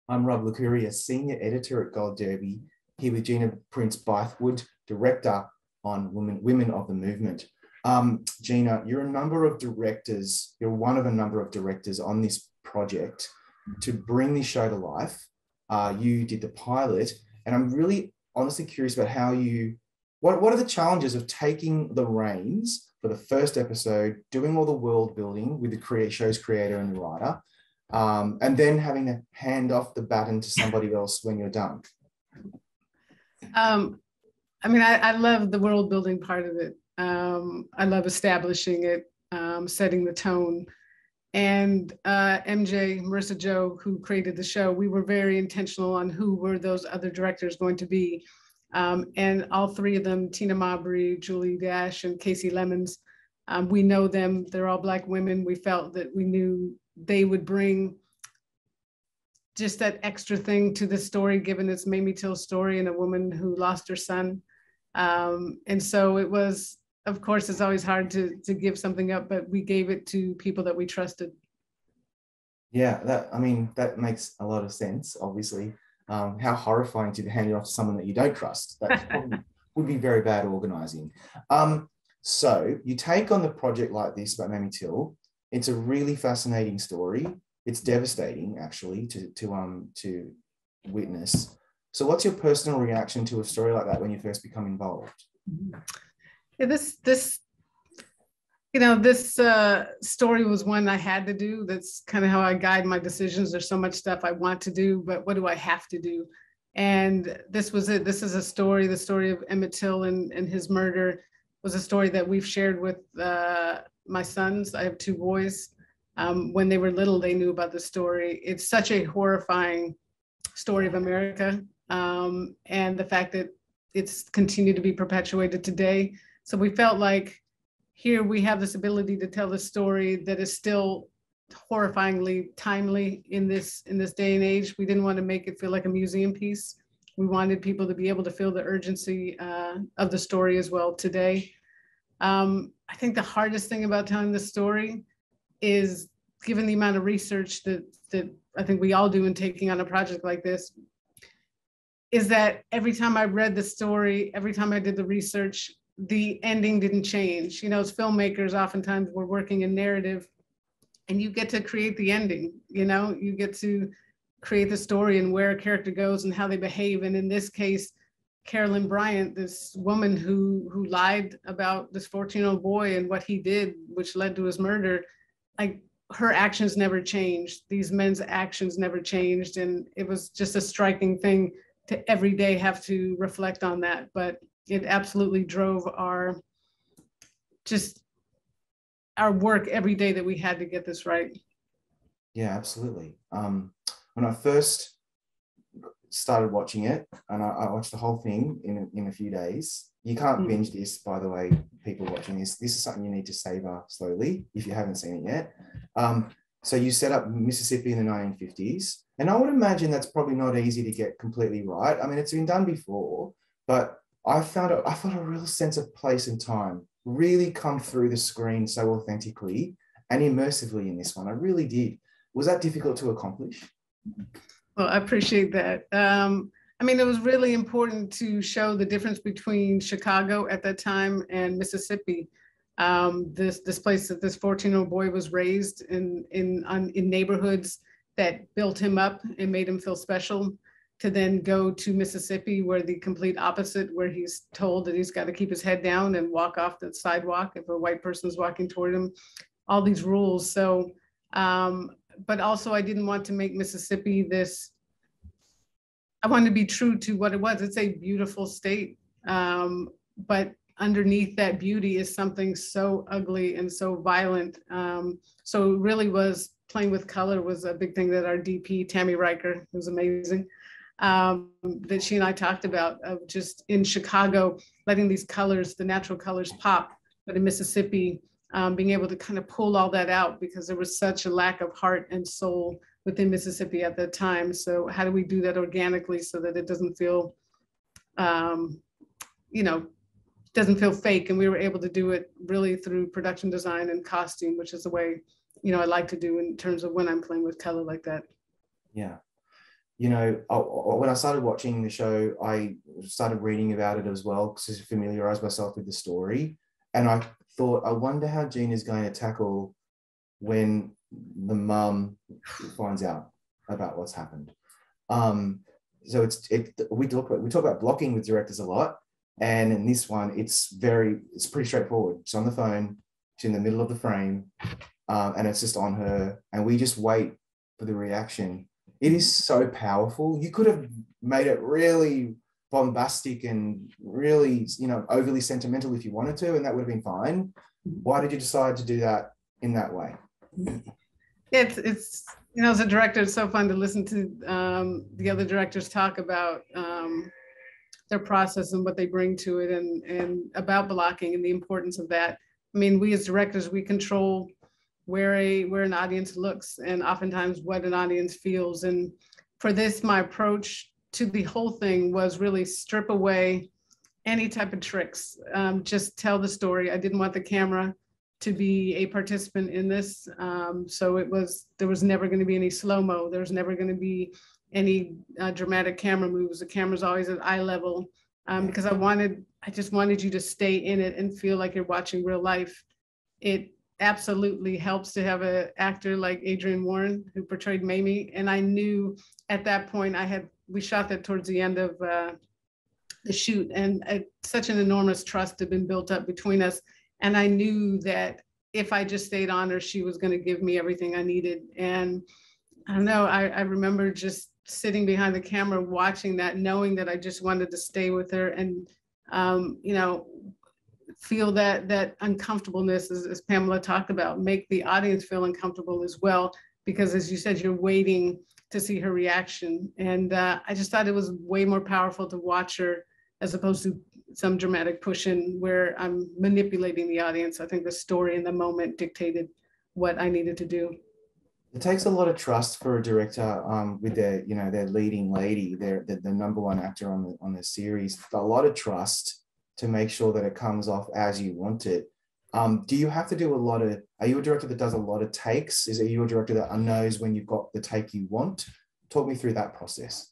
I'm Rob Licuria, Senior Editor at Gold Derby, here with Gina Prince-Bythewood, Director on Women of the Movement. Gina, you're one of a number of directors on this project to bring this show to life. You did the pilot, and I'm really honestly curious about what are the challenges of taking the reins for the first episode, doing all the world building with the show's creator and writer, and then having to hand off the baton to somebody else when you're done? I love the world building part of it. I love establishing it, setting the tone. And Marissa Joe, who created the show, we were very intentional on who were those other directors going to be. And all three of them, Till-Mobley, Julie Dash, and Casey Lemons, we know them. They're all Black women. We felt that we knew they would bring just that extra thing to the story, given it's Mamie Till's story and a woman who lost her son. And so it was, of course, it's always hard to give something up, but we gave it to people that we trusted. Yeah, that makes a lot of sense, obviously. How horrifying to hand it off to someone that you don't trust. That probably would be very bad organizing. So you take on the project like this about Mamie Till. It's a really fascinating story. It's devastating, actually, to witness. So what's your personal reaction to a story like that when you first become involved? Yeah, this story was one I had to do. That's kind of how I guide my decisions. There's so much stuff I want to do, but what do I have to do? And this was it. This is a story, the story of Emmett Till and his murder was a story that we've shared with my sons. I have two boys. When they were little, they knew about the story. It's such a horrifying story of America, and the fact that it's continued to be perpetuated today. So we felt like here we have this ability to tell a story that is still horrifyingly timely in this day and age. We didn't want to make it feel like a museum piece. We wanted people to be able to feel the urgency of the story as well today. I think the hardest thing about telling the story is, given the amount of research that I think we all do in taking on a project like this, is that every time I read the story, every time I did the research, the ending didn't change. You know, as filmmakers, oftentimes we're working in narrative and you get to create the ending, you get to create the story and where a character goes and how they behave. And in this case, Carolyn Bryant, this woman who lied about this 14-year-old boy and what he did, which led to his murder, like her actions never changed. These men's actions never changed. And it was just a striking thing to every day have to reflect on that. But it absolutely drove our work every day that we had to get this right. Yeah, absolutely. When I first started watching it, and I watched the whole thing in a few days. You can't binge this, by the way, people watching this. This is something you need to savor slowly if you haven't seen it yet. So you set up Mississippi in the 1950s, and I would imagine that's probably not easy to get completely right. I mean, it's been done before, but I felt a real sense of place and time really come through the screen so authentically and immersively in this one. I really did. Was that difficult to accomplish? Well, I appreciate that. It was really important to show the difference between Chicago at that time and Mississippi. This place that this 14-year-old boy was raised in neighborhoods that built him up and made him feel special, to then go to Mississippi, where the complete opposite, where he's told that he's got to keep his head down and walk off the sidewalk if a white person is walking toward him, all these rules. So, but also I didn't want to make Mississippi this, I wanted to be true to what it was. It's a beautiful state, but underneath that beauty is something so ugly and so violent. So it really was, playing with color was a big thing that our DP, Tammy Riker, who's amazing, that she and I talked about, of just in Chicago, letting these colors, the natural colors pop, but in Mississippi, being able to kind of pull all that out, because there was such a lack of heart and soul within Mississippi at that time. So how do we do that organically so that it doesn't feel, doesn't feel fake? And we were able to do it really through production design and costume, which is the way, I like to do in terms of when I'm playing with color like that. Yeah. you know, when I started watching the show, I started reading about it as well to familiarize myself with the story. And I thought, I wonder how Gina's going to tackle when the mum finds out about what's happened. So we talk about blocking with directors a lot, and in this one, it's pretty straightforward. It's on the phone, it's in the middle of the frame, and it's just on her, and we just wait for the reaction. It is so powerful. You could have made it really bombastic and really, you know, overly sentimental if you wanted to, and that would have been fine. Why did you decide to do that in that way? It's you know, as a director, it's so fun to listen to the other directors talk about their process and what they bring to it, and about blocking and the importance of that. I mean, we as directors, we control where an audience looks and oftentimes what an audience feels. And for this, my approach to the whole thing was really strip away any type of tricks, just tell the story. I didn't want the camera to be a participant in this. So there was never going to be any slow-mo. There was never going to be any dramatic camera moves. The camera's always at eye level, because I just wanted you to stay in it and feel like you're watching real life. It absolutely helps to have an actor like Adrienne Warren, who portrayed Mamie. And I knew at that point, we shot that towards the end of the shoot, and such an enormous trust had been built up between us. And I knew that if I just stayed on her, she was going to give me everything I needed. And I don't know, I remember just sitting behind the camera, watching that, knowing that I just wanted to stay with her and, you know, feel that uncomfortableness, as Pamela talked about, make the audience feel uncomfortable as well, because as you said, you're waiting to see her reaction. And I just thought it was way more powerful to watch her as opposed to some dramatic push-in where I'm manipulating the audience. I think the story in the moment dictated what I needed to do. It takes a lot of trust for a director with their leading lady, the number one actor on the series. A lot of trust to make sure that it comes off as you want it. Do you have to do are you a director that does a lot of takes? Are you a director that knows when you've got the take you want? Talk me through that process.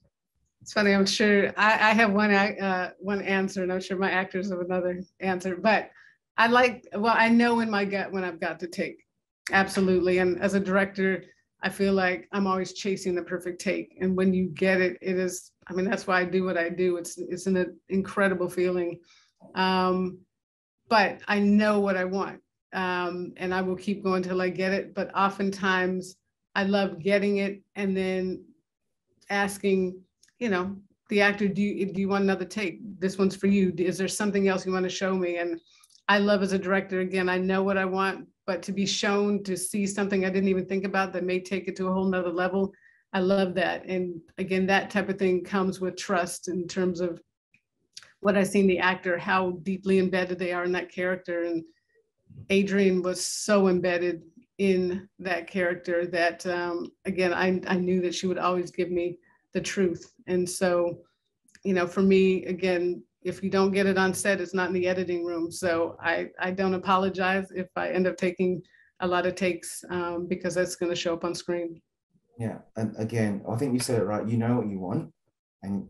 It's funny, I'm sure I have one answer, and I'm sure my actors have another answer, but I know in my gut when I've got to take, absolutely. And as a director, I feel like I'm always chasing the perfect take. And when you get it, it is, I mean, that's why I do what I do. It's an incredible feeling. But I know what I want, and I will keep going till I get it. But oftentimes I love getting it and then asking, you know, the actor, do you want another take? This one's for you. Is there something else you want to show me? And I love, as a director, again, I know what I want, but to be shown, to see something I didn't even think about that may take it to a whole nother level, I love that. And again, that type of thing comes with trust in terms of what I see in the actor, how deeply embedded they are in that character. And Adrienne was so embedded in that character that, again, I knew that she would always give me the truth. And so, you know, for me, again, if you don't get it on set, it's not in the editing room. So I don't apologize if I end up taking a lot of takes, because that's going to show up on screen. Yeah, and again, I think you said it right. You know what you want, and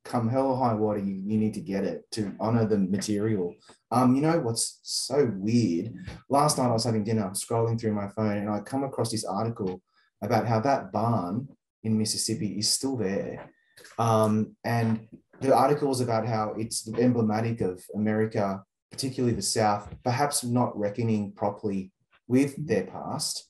come hell or high water, you need to get it to honor the material. You know what's so weird? Last night I was having dinner, scrolling through my phone, and I come across this article about how that barn in Mississippi is still there. And the article is about how it's emblematic of America, particularly the South, perhaps not reckoning properly with their past.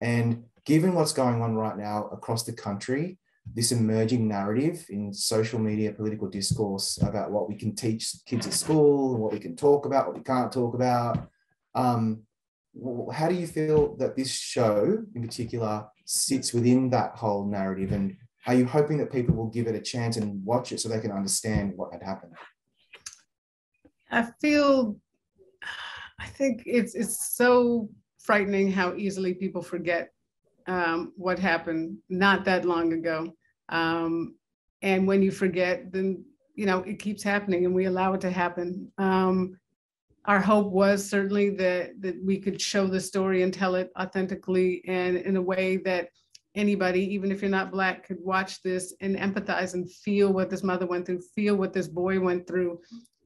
And given what's going on right now across the country, this emerging narrative in social media, political discourse about what we can teach kids at school, what we can talk about, what we can't talk about. How do you feel that this show in particular sits within that whole narrative? And are you hoping that people will give it a chance and watch it so they can understand what had happened? I think it's so frightening how easily people forget what happened not that long ago. And when you forget, then, you know, it keeps happening and we allow it to happen. Our hope was certainly that we could show the story and tell it authentically and in a way that anybody, even if you're not Black, could watch this and empathize and feel what this mother went through, feel what this boy went through.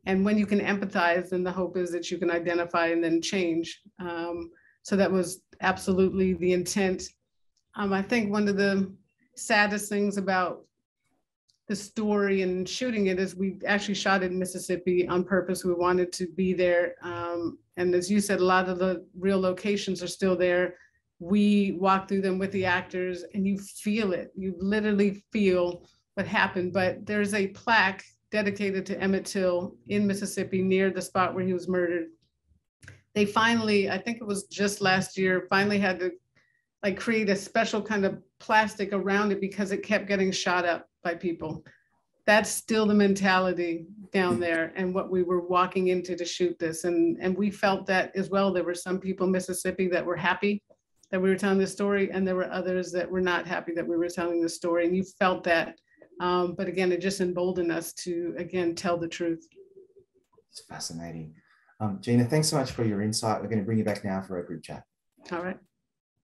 And when you can empathize, then the hope is that you can identify and then change. So that was absolutely the intent. I think one of the saddest things about the story and shooting it is we actually shot it in Mississippi on purpose. We wanted to be there. And as you said, a lot of the real locations are still there. We walk through them with the actors and you feel it. You literally feel what happened. But there's a plaque dedicated to Emmett Till in Mississippi near the spot where he was murdered. They finally, I think it was just last year, finally had to like create a special kind of plastic around it because it kept getting shot up by people. That's still the mentality down there and what we were walking into to shoot this. And we felt that as well. There were some people in Mississippi that were happy that we were telling this story, and there were others that were not happy that we were telling the story. And you felt that. But again, it just emboldened us to, again, tell the truth. It's fascinating. Gina, thanks so much for your insight. We're going to bring you back now for a group chat. All right.